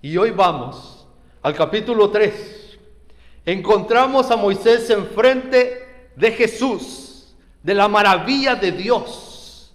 Y hoy vamos al capítulo 3. Encontramos a Moisés enfrente de Jesús, de la maravilla de Dios.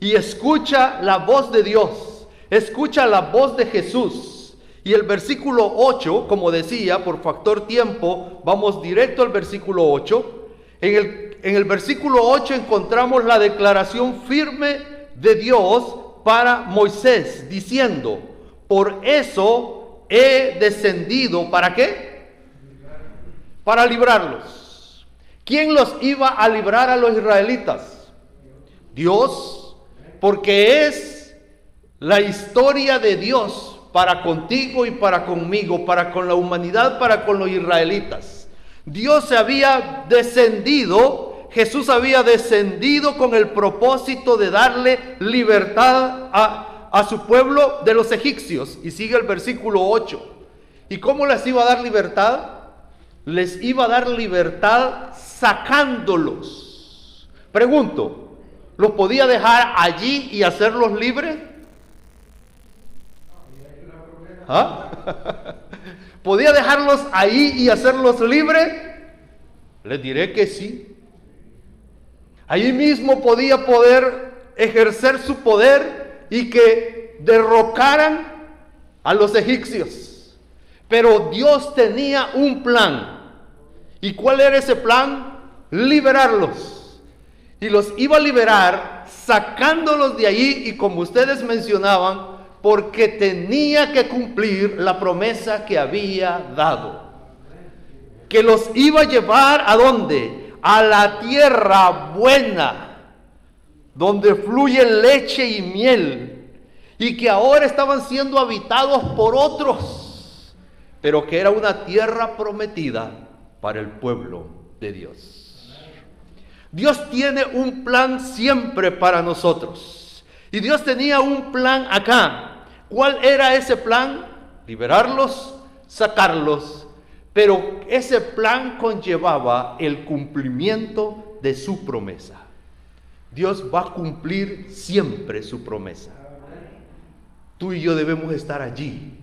Y escucha la voz de Dios, escucha la voz de Jesús. Y el versículo 8, como decía, por factor tiempo, vamos directo al versículo 8. En el versículo 8 encontramos la declaración firme de Dios para Moisés, diciendo: por eso he descendido, ¿para qué? Para librarlos. ¿Quién los iba a librar a los israelitas? Dios, porque es la historia de Dios para contigo y para conmigo, para con la humanidad, para con los israelitas. Dios se había descendido, Jesús había descendido con el propósito de darle libertad a su pueblo de los egipcios. Y sigue el versículo 8. ¿Y cómo les iba a dar libertad? Les iba a dar libertad sacándolos. Pregunto, ¿los podía dejar allí y hacerlos libres? ¿Ah? ¿Podía dejarlos ahí y hacerlos libres? Les diré que sí. Allí mismo podía poder ejercer su poder y que derrocaran a los egipcios. Pero Dios tenía un plan. ¿Y cuál era ese plan? Liberarlos. Y los iba a liberar sacándolos de allí, y como ustedes mencionaban, porque tenía que cumplir la promesa que había dado. Que los iba a llevar ¿a dónde? A la tierra buena, donde fluye leche y miel, y que ahora estaban siendo habitados por otros, pero que era una tierra prometida para el pueblo de Dios. Dios tiene un plan siempre para nosotros, y Dios tenía un plan acá. ¿Cuál era ese plan? Liberarlos, sacarlos, pero ese plan conllevaba el cumplimiento de su promesa. Dios va a cumplir siempre su promesa. Tú y yo debemos estar allí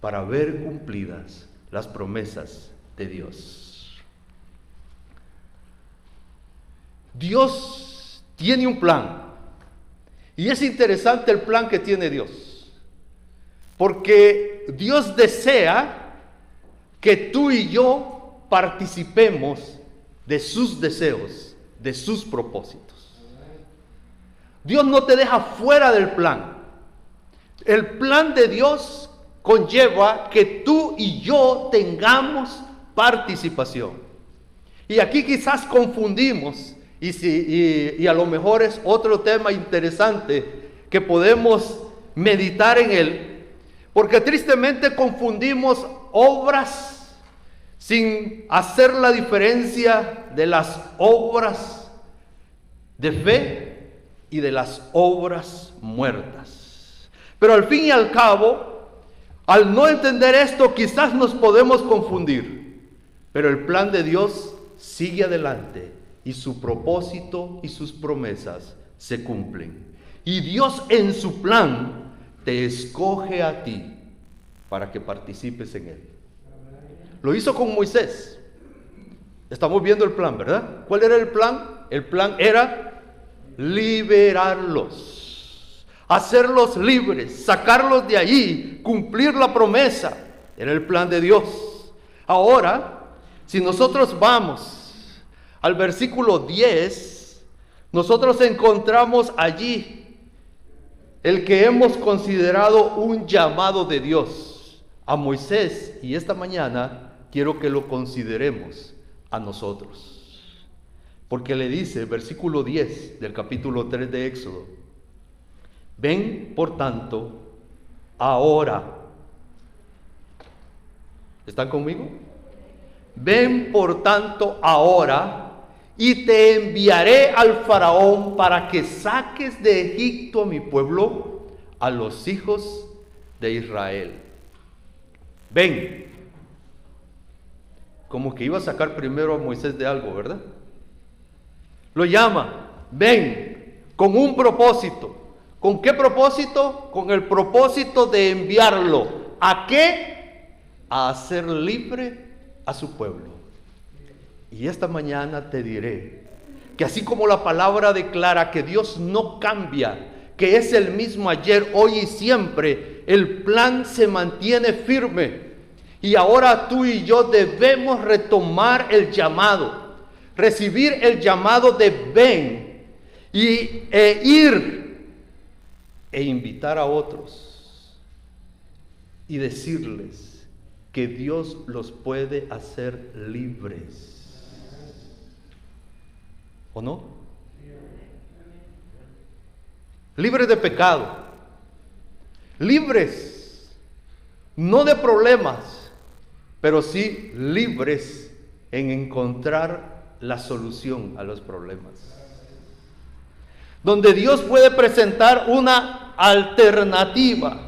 para ver cumplidas las promesas de Dios. Dios tiene un plan, y es interesante el plan que tiene Dios, porque Dios desea que tú y yo participemos de sus deseos, de sus propósitos. Dios no te deja fuera del plan. El plan de Dios conlleva que tú y yo tengamos participación. Y aquí quizás confundimos, y a lo mejor es otro tema interesante que podemos meditar en él, porque tristemente confundimos obras sin hacer la diferencia de las obras de fe y de las obras muertas. Pero al fin y al cabo, al no entender esto, quizás nos podemos confundir. Pero el plan de Dios sigue adelante, y su propósito y sus promesas se cumplen. Y Dios en su plan te escoge a ti para que participes en él. Lo hizo con Moisés. Estamos viendo el plan, ¿verdad? ¿Cuál era el plan? El plan era liberarlos, hacerlos libres, sacarlos de allí, cumplir la promesa. Era el plan de Dios. Ahora, si nosotros vamos al versículo 10, nosotros encontramos allí el que hemos considerado un llamado de Dios a Moisés, y esta mañana quiero que lo consideremos a nosotros, porque le dice, versículo 10 del capítulo 3 de Éxodo: ven por tanto ahora. ¿Están conmigo? Ven por tanto ahora, y te enviaré al faraón para que saques de Egipto a mi pueblo, a los hijos de Israel. Ven. Como que iba a sacar primero a Moisés de algo, ¿verdad? Lo llama, ven, con un propósito. ¿Con qué propósito? Con el propósito de enviarlo, ¿A qué? A hacer libre a su pueblo. Y esta mañana te diré que así como la palabra declara que Dios no cambia, que es el mismo ayer, hoy y siempre, el plan se mantiene firme. Y ahora tú y yo debemos retomar el llamado, recibir el llamado de ven e ir e invitar a otros y decirles que Dios los puede hacer libres. ¿O no? Libres de pecado, libres no de problemas, pero sí libres en encontrar la solución a los problemas. Donde Dios puede presentar una alternativa,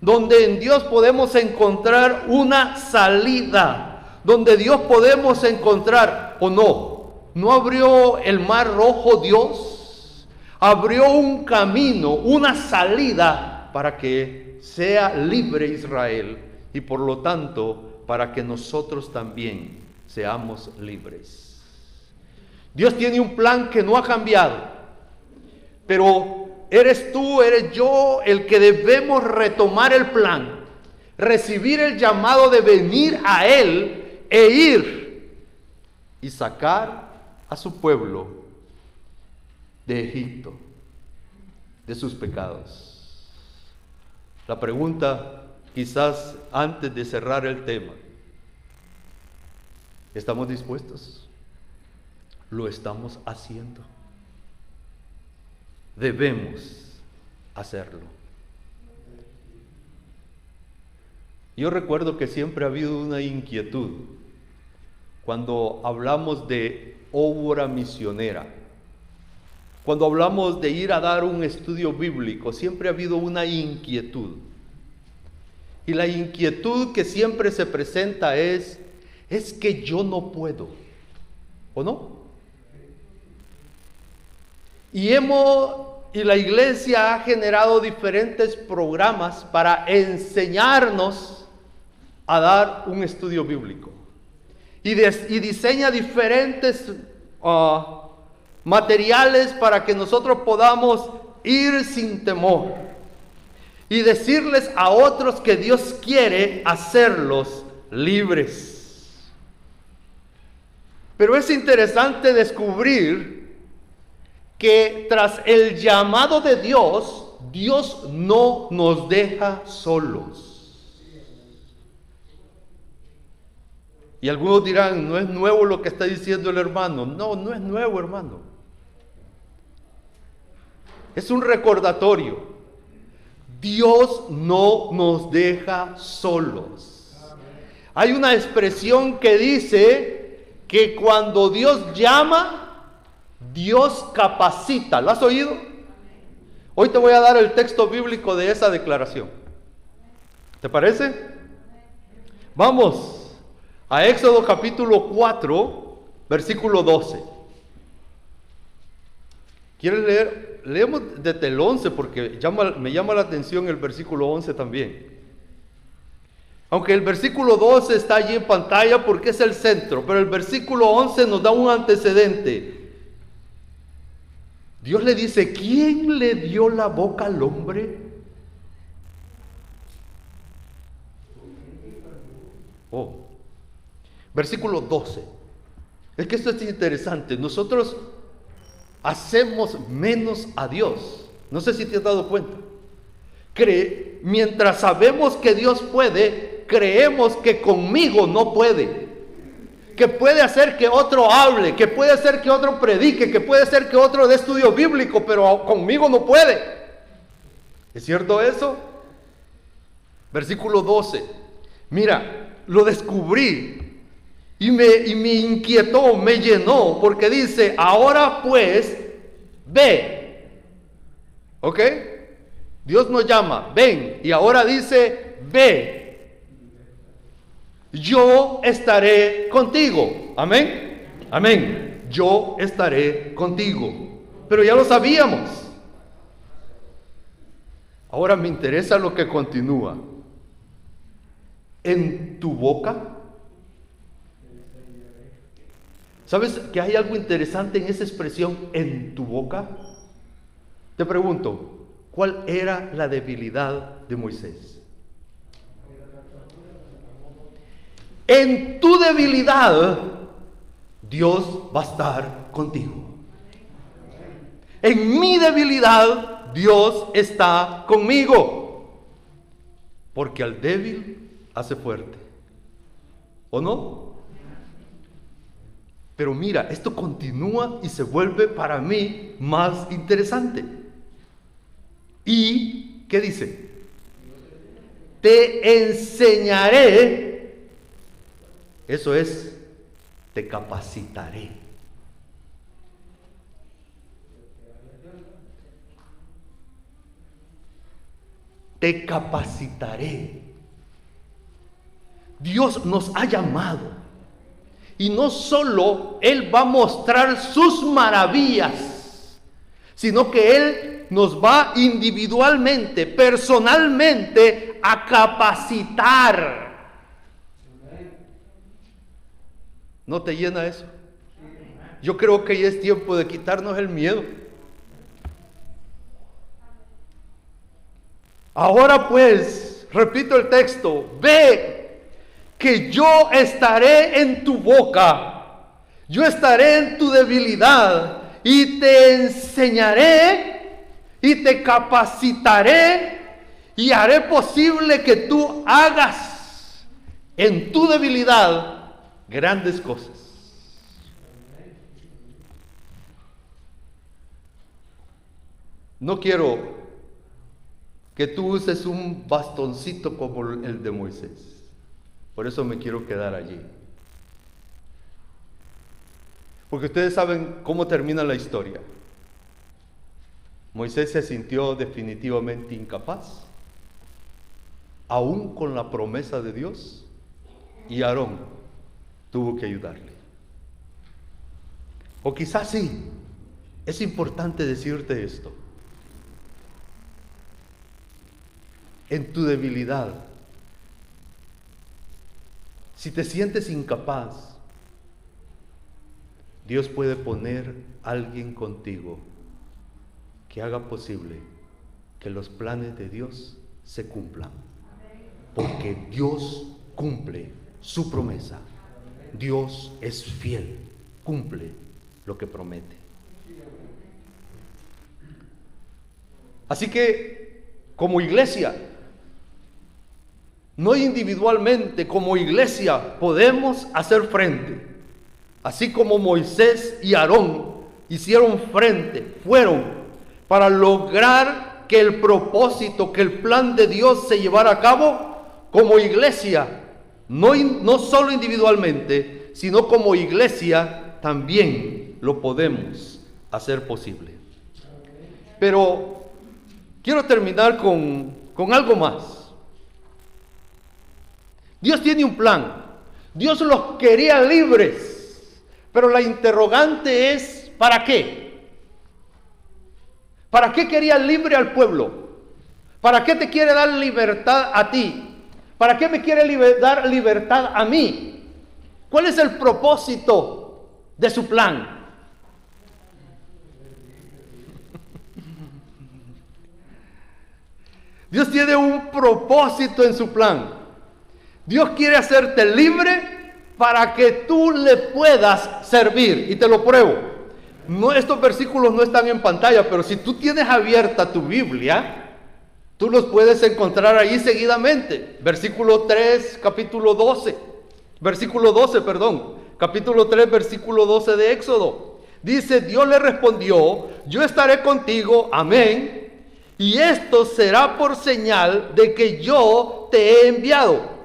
donde en Dios podemos encontrar una salida, donde Dios podemos encontrar, ¿o no? ¿No abrió el mar rojo Dios? Abrió un camino, una salida para que sea libre Israel y por lo tanto para que nosotros también seamos libres. Dios tiene un plan que no ha cambiado, pero eres tú, eres yo el que debemos retomar el plan, recibir el llamado de venir a Él e ir y sacar a su pueblo de Egipto, de sus pecados. La pregunta, quizás antes de cerrar el tema, ¿estamos dispuestos? ¿Lo estamos haciendo? Debemos hacerlo. Yo recuerdo que siempre ha habido una inquietud cuando hablamos de obra misionera. Cuando hablamos de ir a dar un estudio bíblico, siempre ha habido una inquietud. Y la inquietud que siempre se presenta es que yo no puedo, ¿o no? Y la iglesia ha generado diferentes programas para enseñarnos a dar un estudio bíblico. Y diseña diferentes materiales para que nosotros podamos ir sin temor y decirles a otros que Dios quiere hacerlos libres. Pero es interesante descubrir que tras el llamado de Dios, Dios no nos deja solos. Y algunos dirán, no es nuevo lo que está diciendo el hermano. No, no es nuevo, hermano. Es un recordatorio. Dios no nos deja solos. Hay una expresión que dice que cuando Dios llama, Dios capacita. ¿Lo has oído? Hoy te voy a dar el texto bíblico de esa declaración. ¿Te parece? Vamos a Éxodo capítulo 4, versículo 12. ¿Quieres leer? Leemos desde el 11 porque me llama la atención el versículo 11 también. Aunque el versículo 12 está allí en pantalla porque es el centro, pero el versículo 11 nos da un antecedente. Dios le dice, ¿quién le dio la boca al hombre? Versículo 12. Es que esto es interesante. Nosotros hacemos menos a Dios. No sé si te has dado cuenta. Mientras sabemos que Dios puede, creemos que conmigo no puede. Que puede hacer que otro hable, que puede hacer que otro predique, que puede hacer que otro dé estudio bíblico, pero conmigo no puede. ¿Es cierto eso? Versículo 12. Mira, lo descubrí. Y me inquietó, me llenó, porque dice, ahora pues, ve. ¿Ok? Dios nos llama, ven. Y ahora dice, ve. Yo estaré contigo. Amén. Amén. Yo estaré contigo. Pero ya lo sabíamos. Ahora me interesa lo que continúa. en tu boca. ¿Sabes que hay algo interesante en esa expresión, en tu boca? Te pregunto, ¿cuál era la debilidad de Moisés? En tu debilidad, Dios va a estar contigo. En mi debilidad, Dios está conmigo. Porque al débil hace fuerte. ¿O no? Pero mira, esto continúa y se vuelve para mí más interesante. ¿Y qué dice? Te enseñaré. Eso es, te capacitaré. Te capacitaré. Dios nos ha llamado. Y no solo Él va a mostrar sus maravillas, sino que Él nos va individualmente, personalmente, a capacitar. ¿No te llena eso? Yo creo que ya es tiempo de quitarnos el miedo. Ahora pues, repito el texto, ve que yo estaré en tu boca, yo estaré en tu debilidad y te enseñaré y te capacitaré y haré posible que tú hagas en tu debilidad grandes cosas. No quiero que tú uses un bastoncito como el de Moisés. Por eso me quiero quedar allí. Porque ustedes saben cómo termina la historia. Moisés se sintió definitivamente incapaz, aún con la promesa de Dios, y Aarón tuvo que ayudarle. O quizás sí, es importante decirte esto. En tu debilidad, si te sientes incapaz, Dios puede poner a alguien contigo que haga posible que los planes de Dios se cumplan. Porque Dios cumple su promesa. Dios es fiel, cumple lo que promete. Así que, como iglesia, no individualmente, como iglesia podemos hacer frente. Así como Moisés y Aarón hicieron frente, fueron para lograr que el propósito, que el plan de Dios se llevara a cabo. Como iglesia, no solo individualmente, sino como iglesia también lo podemos hacer posible. Pero quiero terminar con algo más. Dios tiene un plan. Dios los quería libres. Pero la interrogante es, ¿para qué? ¿Para qué quería libre al pueblo? ¿Para qué te quiere dar libertad a ti? ¿Para qué me quiere dar libertad a mí? ¿Cuál es el propósito de su plan? Dios tiene un propósito en su plan. Dios quiere hacerte libre para que tú le puedas servir. Y te lo pruebo. No, estos versículos no están en pantalla, pero si tú tienes abierta tu Biblia, tú los puedes encontrar ahí seguidamente. Versículo 3, capítulo 12. Versículo 12, perdón. Capítulo 3, versículo 12 de Éxodo. Dice, Dios le respondió, yo estaré contigo, amén. Y esto será por señal de que yo te he enviado.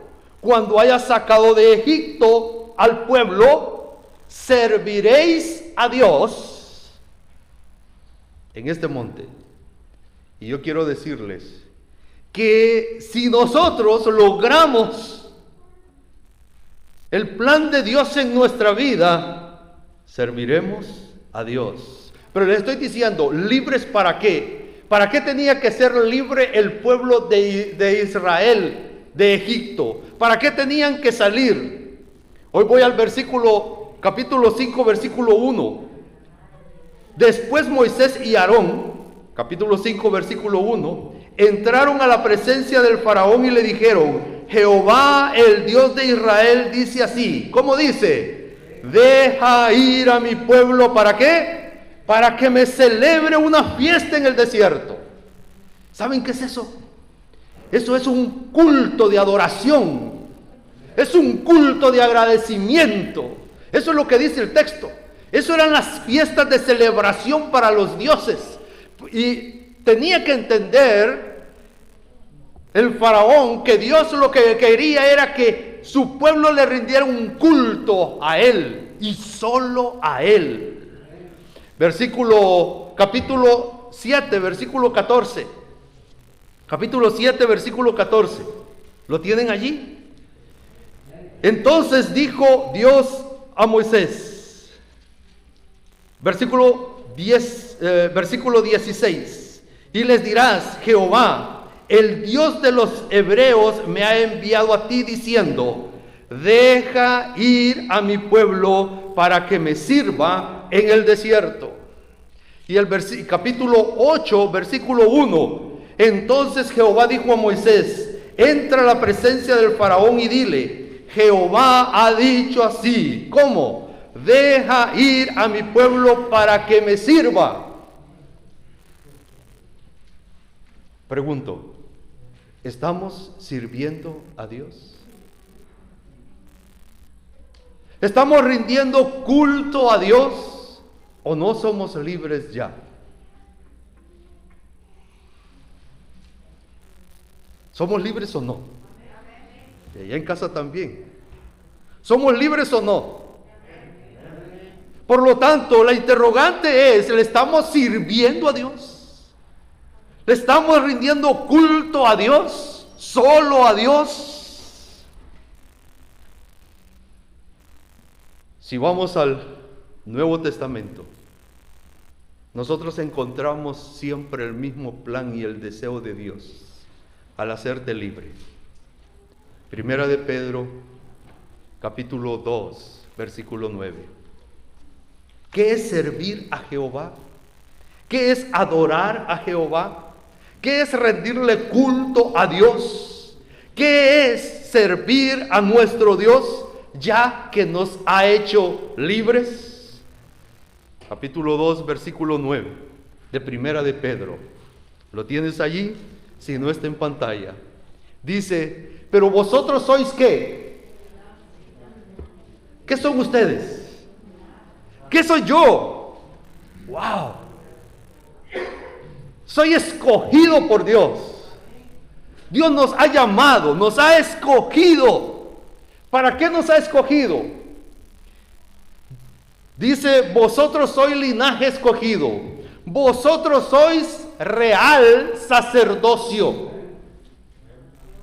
Cuando hayas sacado de Egipto al pueblo, serviréis a Dios en este monte. Y yo quiero decirles que si nosotros logramos el plan de Dios en nuestra vida, serviremos a Dios. Pero les estoy diciendo, ¿libres para qué? ¿Para qué tenía que ser libre el pueblo de Israel de Egipto. ¿Para qué tenían que salir? Hoy voy al capítulo 5, versículo 1. Después Moisés y Aarón, capítulo 5, versículo 1, entraron a la presencia del faraón y le dijeron: Jehová, el Dios de Israel, dice así. ¿Cómo dice? Deja ir a mi pueblo, ¿para qué? Para que me celebre una fiesta en el desierto. ¿Saben qué es eso? Eso es un culto de adoración. Es un culto de agradecimiento. Eso es lo que dice el texto. Eso eran las fiestas de celebración para los dioses. Y tenía que entender el faraón que Dios lo que quería era que su pueblo le rindiera un culto a él y solo a él. Capítulo 7, versículo 14. Capítulo 7, versículo 14. ¿Lo tienen allí? Entonces dijo Dios a Moisés, versículo 16, y les dirás: Jehová, el Dios de los hebreos, me ha enviado a ti diciendo: deja ir a mi pueblo para que me sirva en el desierto. Y el capítulo 8, versículo 1. Entonces Jehová dijo a Moisés: entra a la presencia del faraón y dile: Jehová ha dicho así. ¿Cómo? Deja ir a mi pueblo para que me sirva. Pregunto, ¿estamos sirviendo a Dios? ¿Estamos rindiendo culto a Dios o no somos libres ya? ¿Somos libres o no? Y allá en casa también. ¿Somos libres o no? Por lo tanto, la interrogante es: ¿le estamos sirviendo a Dios? ¿Le estamos rindiendo culto a Dios? ¿Solo a Dios? Si vamos al Nuevo Testamento, nosotros encontramos siempre el mismo plan y el deseo de Dios al hacerte libre. Primera de Pedro, capítulo 2, versículo 9. ¿Qué es servir a Jehová? ¿Qué es adorar a Jehová? ¿Qué es rendirle culto a Dios? ¿Qué es servir a nuestro Dios, ya que nos ha hecho libres? Capítulo 2, versículo 9 de Primera de Pedro. ¿Lo tienes allí? Si no, está en pantalla. Dice: pero vosotros sois ¿qué? ¿Qué son ustedes? ¿Qué soy yo? ¡Wow! Soy escogido por Dios. Dios nos ha llamado, nos ha escogido. ¿Para qué nos ha escogido? Dice: vosotros sois linaje escogido. Vosotros sois real sacerdocio.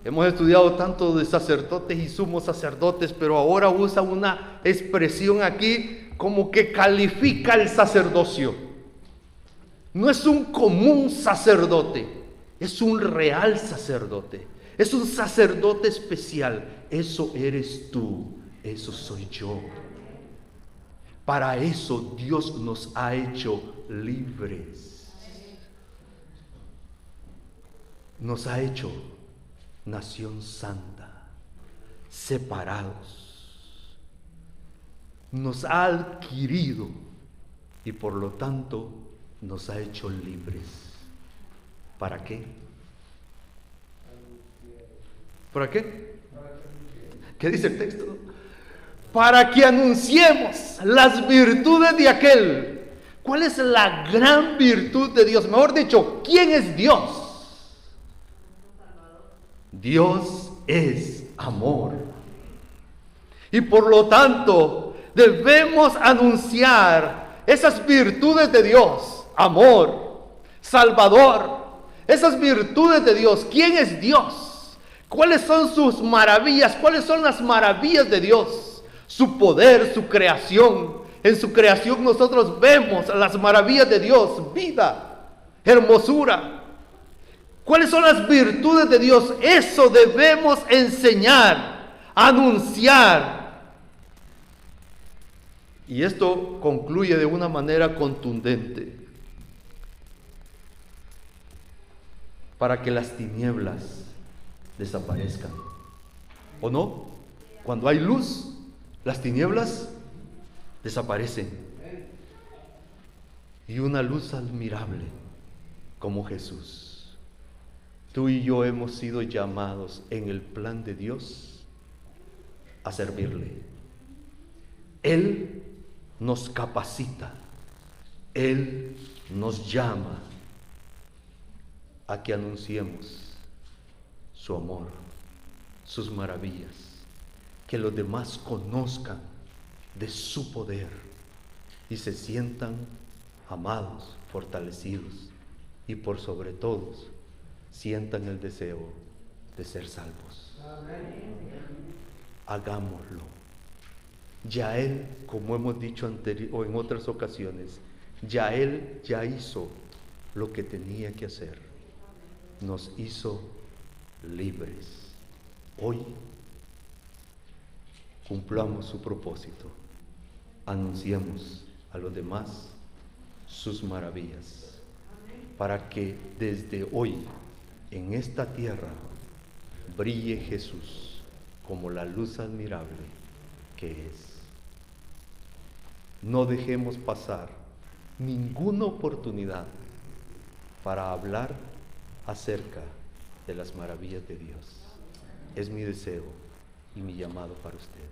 Hemos estudiado tanto de sacerdotes y sumos sacerdotes, pero ahora usa una expresión aquí como que califica el sacerdocio. No es un común sacerdote, es un real sacerdote, es un sacerdote especial. Eso eres tú, eso soy yo. Para eso Dios nos ha hecho libres. Nos ha hecho nación santa, separados. Nos ha adquirido y por lo tanto nos ha hecho libres. ¿Para qué? ¿Para qué? ¿Qué dice el texto? Para que anunciemos las virtudes de aquel. ¿Cuál es la gran virtud de Dios? Mejor dicho, ¿quién es Dios? Dios es amor. Y por lo tanto, debemos anunciar esas virtudes de Dios: amor, salvador, esas virtudes de Dios. ¿Quién es Dios? ¿Cuáles son sus maravillas? ¿Cuáles son las maravillas de Dios? Su poder, su creación. En su creación nosotros vemos las maravillas de Dios: vida, hermosura. ¿Cuáles son las virtudes de Dios? Eso debemos enseñar, anunciar. Y esto concluye de una manera contundente. Para que las tinieblas desaparezcan. ¿O no? Cuando hay luz, las tinieblas desaparecen. Y una luz admirable como Jesús. Tú y yo hemos sido llamados en el plan de Dios a servirle. Él nos capacita. Él nos llama a que anunciemos su amor, sus maravillas, que los demás conozcan de su poder y se sientan amados, fortalecidos y por sobre todo sientan el deseo de ser salvos. Hagámoslo. Ya Él, como hemos dicho o en otras ocasiones, ya Él ya hizo lo que tenía que hacer. Nos hizo libres. Hoy cumplamos su propósito. Anunciemos a los demás sus maravillas, para que desde hoy en esta tierra brille Jesús como la luz admirable que es. No dejemos pasar ninguna oportunidad para hablar acerca de las maravillas de Dios. Es mi deseo y mi llamado para ustedes.